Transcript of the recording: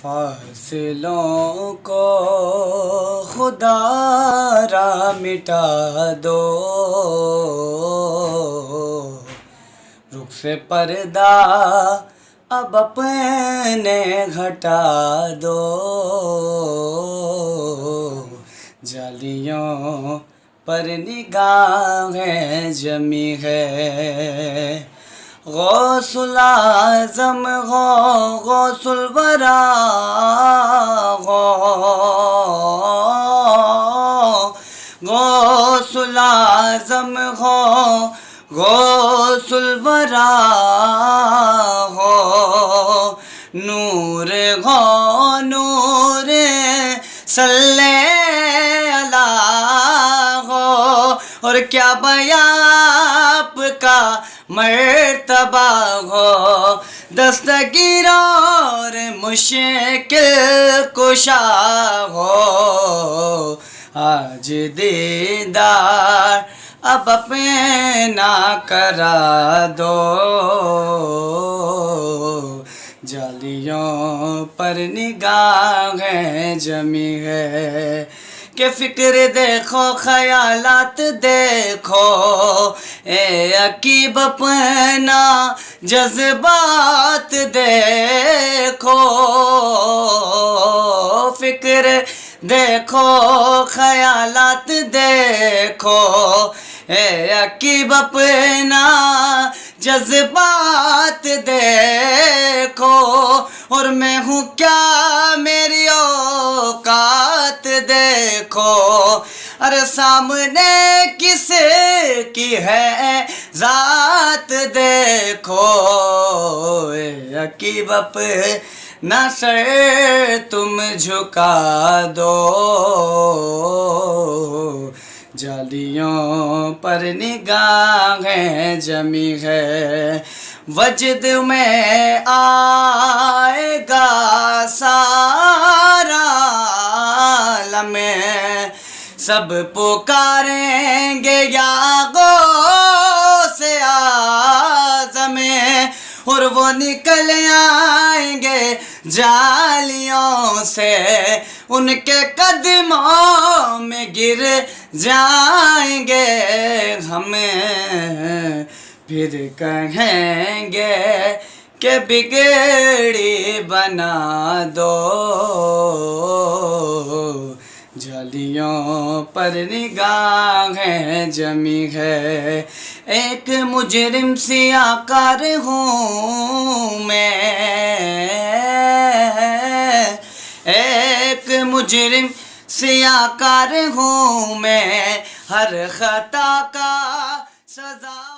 فاصلوں کو خدا را مٹا دو، رخ سے پردہ اب اپنے گھٹا دو، جالیوں پر نگاہیں جمی ہے، غوث الاعظم غوث الورا غوث الاعظم غوث الورا نور نور صلی اللہ اور کیا بیان آپ کا مرتبہ ہو، دستگیر اور مشکل کشا ہو، آج دیدار اب اپنا کرا دو، جالیوں پر نگاہیں جمی ہے کہ فکر دیکھو خیالات دیکھو، اے عقیب اپنا جذبات دیکھو، فکر دیکھو خیالات دیکھو، اے عقیب اپنا جذبات دیکھو، اور میں ہوں کیا میری اوقات دیکھو، ارے سامنے کس کی ہے ذات دیکھو، اے عقیب اپنا سر تم جھکا دو، جالیوں پر نگاہیں جمی ہے، وجد میں آئے گا سارا عالم، سب پکاریں گے یا غوث اعظم، اور وہ نکل آئیں گے جالیوں سے، ان کے قدموں میں گر جائیں گے، ہمیں پھر کہیں گے کہ بگڑی بنا دو، جالیوں پر نگاہیں جمی ہے، ایک مجرم سیاہ کار ہوں میں، ایک مجرم سیاہ کار ہوں میں، ہر خطا کا سزا